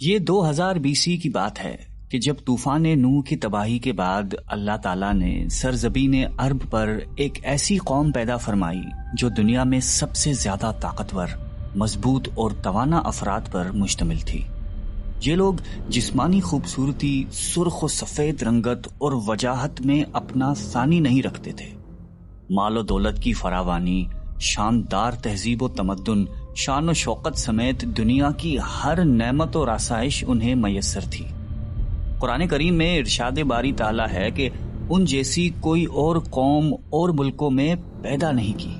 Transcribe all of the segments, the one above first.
یہ 2000 BC کی بات ہے کہ جب طوفان نوح کی تباہی کے بعد اللہ تعالیٰ نے سرزمین ارب پر ایک ایسی قوم پیدا فرمائی جو دنیا میں سب سے زیادہ طاقتور، مضبوط اور توانا افراد پر مشتمل تھی۔ یہ لوگ جسمانی خوبصورتی، سرخ و سفید رنگت اور وجاہت میں اپنا ثانی نہیں رکھتے تھے۔ مال و دولت کی فراوانی، شاندار تہذیب و تمدن، شان و شوکت سمیت دنیا کی ہر نعمت اور آسائش انہیں میسر تھی۔ قرآن کریم میں ارشاد باری تعالیٰ ہے کہ ان جیسی کوئی اور قوم اور ملکوں میں پیدا نہیں کی۔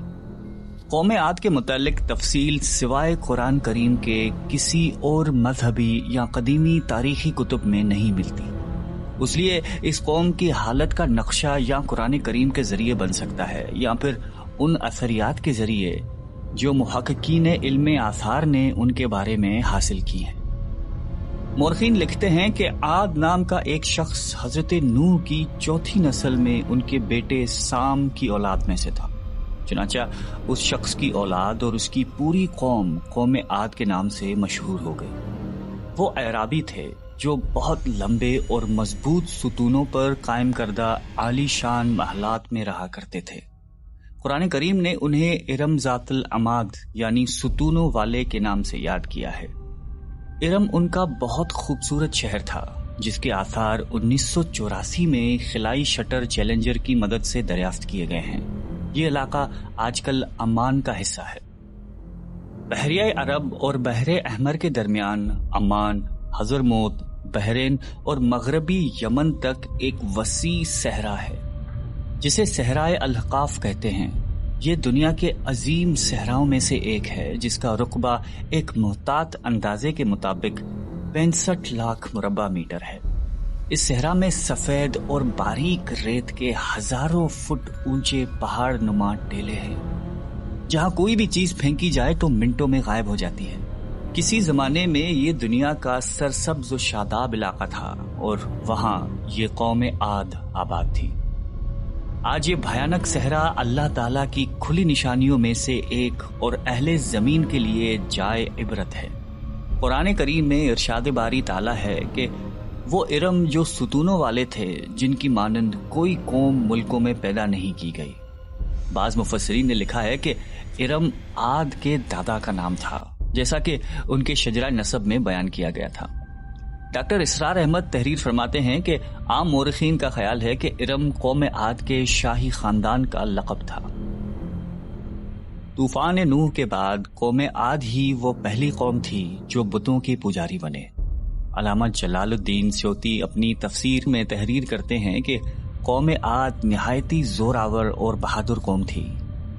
قوم عاد کے متعلق تفصیل سوائے قرآن کریم کے کسی اور مذہبی یا قدیمی تاریخی کتب میں نہیں ملتی، اس لیے اس قوم کی حالت کا نقشہ یا قرآن کریم کے ذریعے بن سکتا ہے یا پھر ان اثریات کے ذریعے جو محققین علم آثار نے ان کے بارے میں حاصل کی ہیں۔ مورخین لکھتے ہیں کہ عاد نام کا ایک شخص حضرت نوح کی چوتھی نسل میں ان کے بیٹے سام کی اولاد میں سے تھا۔ چنانچہ اس شخص کی اولاد اور اس کی پوری قوم عاد کے نام سے مشہور ہو گئی۔ وہ اعرابی تھے جو بہت لمبے اور مضبوط ستونوں پر قائم کردہ عالی شان محلات میں رہا کرتے تھے۔ قرآن کریم نے انہیں ارم ذات العماد یعنی ستونوں والے کے نام سے یاد کیا ہے۔ ارم ان کا بہت خوبصورت شہر تھا جس کے آثار 1984 میں خلائی شٹر چیلنجر کی مدد سے دریافت کیے گئے ہیں۔ یہ علاقہ آج کل عمان کا حصہ ہے۔ بحریہ عرب اور بحر احمر کے درمیان عمان، حضرموت، بحرین اور مغربی یمن تک ایک وسیع صحرا ہے جسے صحرائے الاحقاف کہتے ہیں۔ یہ دنیا کے عظیم صحراؤں میں سے ایک ہے جس کا رقبہ ایک محتاط اندازے کے مطابق 65 لاکھ مربع میٹر ہے۔ اس صحرا میں سفید اور باریک ریت کے ہزاروں فٹ اونچے پہاڑ نما ٹیلے ہیں جہاں کوئی بھی چیز پھینکی جائے تو منٹوں میں غائب ہو جاتی ہے۔ کسی زمانے میں یہ دنیا کا سرسبز و شاداب علاقہ تھا اور وہاں یہ قوم عاد آباد تھی۔ آج یہ بھیانک صحرا اللہ تعالیٰ کی کھلی نشانیوں میں سے ایک اور اہل زمین کے لیے جائے عبرت ہے۔ قرآن کریم میں ارشاد باری تعالیٰ ہے کہ وہ ارم جو ستونوں والے تھے جن کی مانند کوئی قوم ملکوں میں پیدا نہیں کی گئی۔ بعض مفسرین نے لکھا ہے کہ ارم عاد کے دادا کا نام تھا جیسا کہ ان کے شجرہ نسب میں بیان کیا گیا تھا۔ ڈاکٹر اسرار احمد تحریر فرماتے ہیں کہ عام مورخین کا خیال ہے کہ ارم قوم عاد کے شاہی خاندان کا لقب تھا۔ طوفان نوح کے بعد قوم عاد ہی وہ پہلی قوم تھی جو بتوں کے پجاری بنے۔ علامہ جلال الدین سیوطی اپنی تفسیر میں تحریر کرتے ہیں کہ قوم عاد نہایتی زوراور اور بہادر قوم تھی۔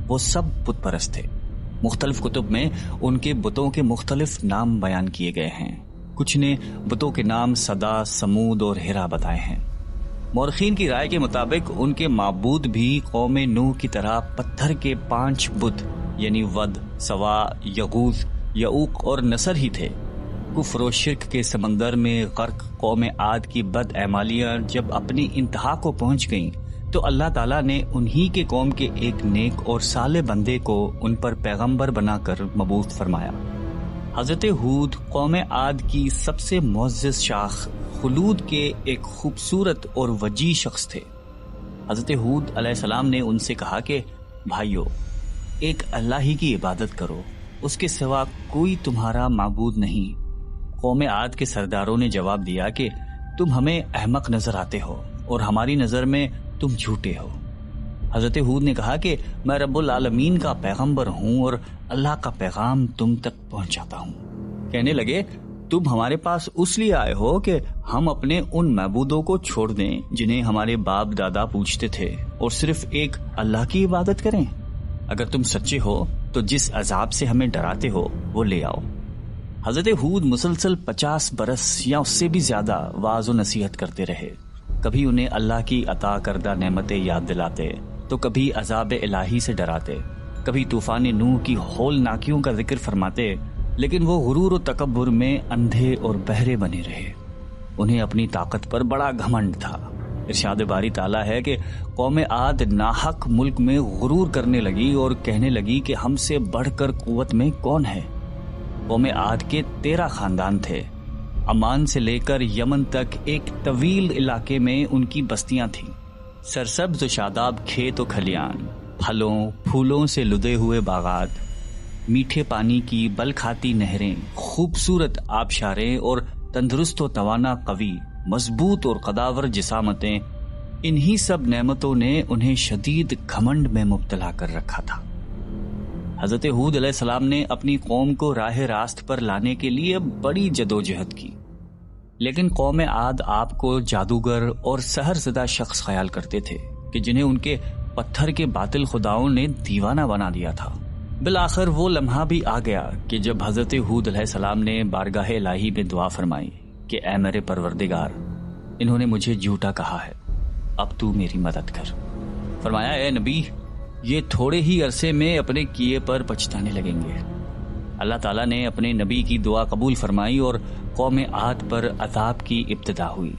وہ سب بت پرست تھے۔ مختلف کتب میں ان کے بتوں کے مختلف نام بیان کیے گئے ہیں۔ کچھ نے بتوں کے نام صدا، سمود اور ہرا بتائے ہیں۔ مورخین کی رائے کے مطابق ان کے معبود بھی قوم نوح کی طرح پتھر کے 5 بت یعنی ود، سوا، یغوث، یعوق اور نصر ہی تھے۔ کفر و شرک کے سمندر میں غرق قوم عاد کی بد اعمالیاں جب اپنی انتہا کو پہنچ گئیں تو اللہ تعالیٰ نے انہی کے قوم کے ایک نیک اور صالح بندے کو ان پر پیغمبر بنا کر مبعوث فرمایا۔ حضرت ہود قوم عاد کی سب سے معزز شاخ خلود کے ایک خوبصورت اور وجیح شخص تھے۔ حضرت ہود علیہ السلام نے ان سے کہا کہ بھائیو، ایک اللہ ہی کی عبادت کرو، اس کے سوا کوئی تمہارا معبود نہیں۔ قوم عاد کے سرداروں نے جواب دیا کہ تم ہمیں احمق نظر آتے ہو اور ہماری نظر میں تم جھوٹے ہو۔ حضرت ہود نے کہا کہ میں رب العالمین کا پیغمبر ہوں اور اللہ کا پیغام تم تک پہنچاتا ہوں۔ کہنے لگے تم ہمارے پاس اس لیے آئے ہو کہ ہم اپنے ان معبودوں کو چھوڑ دیں جنہیں ہمارے باپ دادا پوجتے تھے اور صرف ایک اللہ کی عبادت کریں؟ اگر تم سچے ہو تو جس عذاب سے ہمیں ڈراتے ہو وہ لے آؤ۔ حضرت ہود مسلسل 50 برس یا اس سے بھی زیادہ واعظ و نصیحت کرتے رہے۔ کبھی انہیں اللہ کی عطا کردہ نعمتیں یاد دلاتے تو کبھی عذاب الہی سے ڈراتے، کبھی طوفان نوح کی ہولناکیوں کا ذکر فرماتے، لیکن وہ غرور و تکبر میں اندھے اور بہرے بنے رہے۔ انہیں اپنی طاقت پر بڑا گھمنڈ تھا۔ ارشاد باری تعالیٰ ہے کہ قوم عاد ناحق ملک میں غرور کرنے لگی اور کہنے لگی کہ ہم سے بڑھ کر قوت میں کون ہے۔ قوم عاد کے 13 خاندان تھے۔ عمان سے لے کر یمن تک ایک طویل علاقے میں ان کی بستیاں تھیں۔ سرسبز و شاداب کھیت و کھلیان، پھلوں پھولوں سے لدے ہوئے باغات، میٹھے پانی کی بل کھاتی نہریں، خوبصورت آبشاریں اور تندرست و توانا قوی، مضبوط اور قداور جسامتیں، انہی سب نعمتوں نے انہیں شدید گھمنڈ میں مبتلا کر رکھا تھا۔ حضرت ہود علیہ السلام نے اپنی قوم کو راہ راست پر لانے کے لیے بڑی جدوجہد کی، لیکن قوم عاد آپ کو جادوگر اور سحر زدہ شخص خیال کرتے تھے کہ جنہیں ان کے پتھر کے باطل خداؤں نے دیوانہ بنا دیا تھا۔ بالآخر وہ لمحہ بھی آ گیا کہ جب حضرت ہود علیہ السلام نے بارگاہ الہی میں دعا فرمائی کہ اے میرے پروردگار، انہوں نے مجھے جھوٹا کہا ہے، اب تو میری مدد کر۔ فرمایا اے نبی، یہ تھوڑے ہی عرصے میں اپنے کیے پر پچھتانے لگیں گے۔ اللہ تعالیٰ نے اپنے نبی کی دعا قبول فرمائی اور قوم عاد پر عذاب کی ابتدا ہوئی۔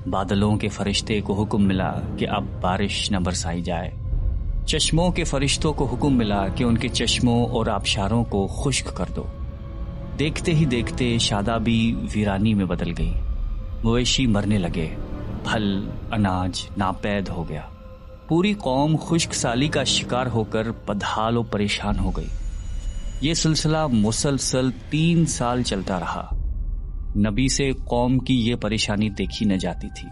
بادلوں کے فرشتے کو حکم ملا کہ اب بارش نہ برسائی جائے۔ چشموں کے فرشتوں کو حکم ملا کہ ان کے چشموں اور آبشاروں کو خشک کر دو۔ دیکھتے ہی دیکھتے شادابی ویرانی میں بدل گئی، مویشی مرنے لگے، پھل اناج ناپید ہو گیا۔ پوری قوم خشک سالی کا شکار ہو کر بدحال و پریشان ہو گئی۔ یہ سلسلہ مسلسل 3 سال چلتا رہا۔ نبی سے قوم کی یہ پریشانی دیکھی نہ جاتی تھی۔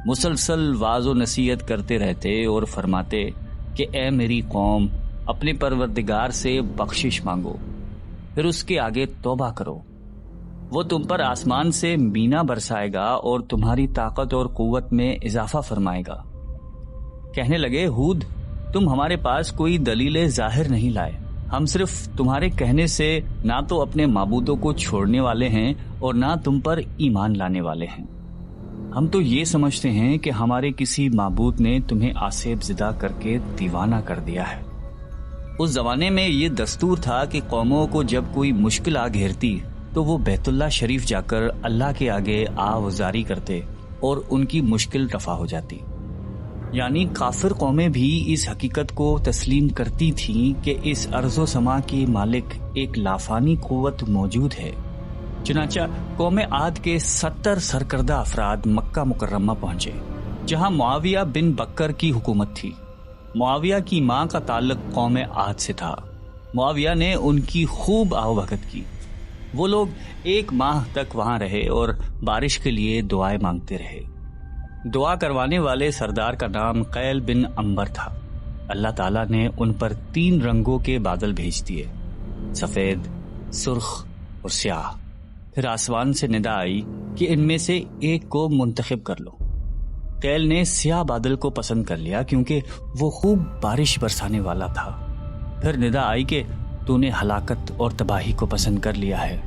مسلسل واعظ و نصیحت کرتے رہتے اور فرماتے کہ اے میری قوم، اپنے پروردگار سے بخشش مانگو، پھر اس کے آگے توبہ کرو، وہ تم پر آسمان سے مینا برسائے گا اور تمہاری طاقت اور قوت میں اضافہ فرمائے گا۔ کہنے لگے ہود، تم ہمارے پاس کوئی دلیل ظاہر نہیں لائے، ہم صرف تمہارے کہنے سے نہ تو اپنے معبودوں کو چھوڑنے والے ہیں اور نہ تم پر ایمان لانے والے ہیں۔ ہم تو یہ سمجھتے ہیں کہ ہمارے کسی معبود نے تمہیں آسیب زدہ کر کے دیوانہ کر دیا ہے۔ اس زمانے میں یہ دستور تھا کہ قوموں کو جب کوئی مشکل آ گھیرتی تو وہ بیت اللہ شریف جا کر اللہ کے آگے آوازاری کرتے اور ان کی مشکل رفع ہو جاتی۔ یعنی کافر قومیں بھی اس حقیقت کو تسلیم کرتی تھیں کہ اس ارض و سما کی مالک ایک لافانی قوت موجود ہے۔ چنانچہ قوم عاد کے 70 سرکردہ افراد مکہ مکرمہ پہنچے، جہاں معاویہ بن بکر کی حکومت تھی۔ معاویہ کی ماں کا تعلق قوم عاد سے تھا۔ معاویہ نے ان کی خوب آؤبھگت کی۔ وہ لوگ 1 ماہ تک وہاں رہے اور بارش کے لیے دعائیں مانگتے رہے۔ دعا کروانے والے سردار کا نام قیل بن عنبر تھا۔ اللہ تعالیٰ نے ان پر 3 رنگوں کے بادل بھیج دیے، سفید، سرخ اور سیاہ۔ پھر آسمان سے ندا آئی کہ ان میں سے ایک کو منتخب کر لو۔ قیل نے سیاہ بادل کو پسند کر لیا کیونکہ وہ خوب بارش برسانے والا تھا۔ پھر ندا آئی کہ تو نے ہلاکت اور تباہی کو پسند کر لیا ہے۔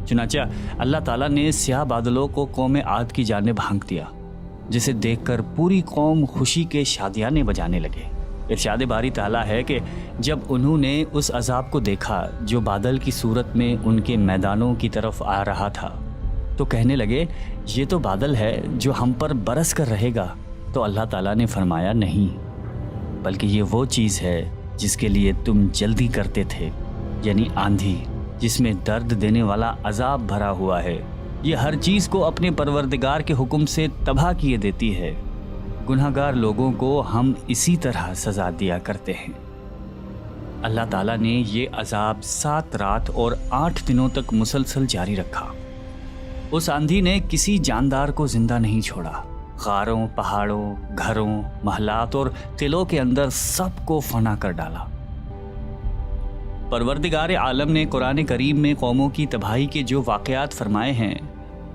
چنانچہ اللہ تعالیٰ نے سیاہ بادلوں کو قوم عاد کی جانب ہانک دیا، جسے دیکھ کر پوری قوم خوشی کے شادیانے بجانے لگے۔ ارشاد باری تعالیٰ ہے کہ جب انہوں نے اس عذاب کو دیکھا جو بادل کی صورت میں ان کے میدانوں کی طرف آ رہا تھا تو کہنے لگے یہ تو بادل ہے جو ہم پر برس کر رہے گا۔ تو اللہ تعالیٰ نے فرمایا نہیں، بلکہ یہ وہ چیز ہے جس کے لیے تم جلدی کرتے تھے، یعنی آندھی جس میں درد دینے والا عذاب بھرا ہوا ہے۔ یہ ہر چیز کو اپنے پروردگار کے حکم سے تباہ کیے دیتی ہے۔ گناہگار لوگوں کو ہم اسی طرح سزا دیا کرتے ہیں۔ اللہ تعالیٰ نے یہ عذاب 7 رات اور 8 دنوں تک مسلسل جاری رکھا۔ اس آندھی نے کسی جاندار کو زندہ نہیں چھوڑا۔ غاروں، پہاڑوں، گھروں، محلات اور قلعوں کے اندر سب کو فنا کر ڈالا۔ پروردگار عالم نے قرآن کریم میں قوموں کی تباہی کے جو واقعات فرمائے ہیں،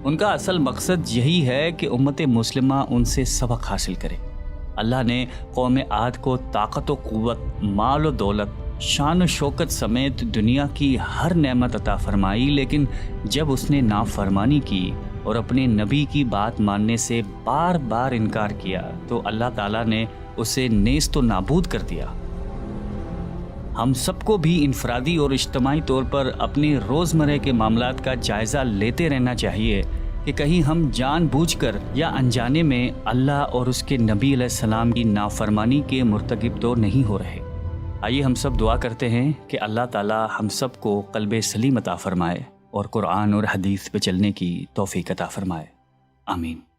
ان کا اصل مقصد یہی ہے کہ امت مسلمہ ان سے سبق حاصل کرے۔ اللہ نے قوم عاد کو طاقت و قوت، مال و دولت، شان و شوکت سمیت دنیا کی ہر نعمت عطا فرمائی، لیکن جب اس نے نافرمانی کی اور اپنے نبی کی بات ماننے سے بار بار انکار کیا تو اللہ تعالیٰ نے اسے نیست و نابود کر دیا۔ ہم سب کو بھی انفرادی اور اجتماعی طور پر اپنے روزمرہ کے معاملات کا جائزہ لیتے رہنا چاہیے کہ کہیں ہم جان بوجھ کر یا انجانے میں اللہ اور اس کے نبی علیہ السلام کی نافرمانی کے مرتکب تو نہیں ہو رہے۔ آئیے ہم سب دعا کرتے ہیں کہ اللہ تعالی ہم سب کو قلب سلیم عطا فرمائے۔ اور قرآن اور حدیث پہ چلنے کی توفیق عطا فرمائے۔ آمین۔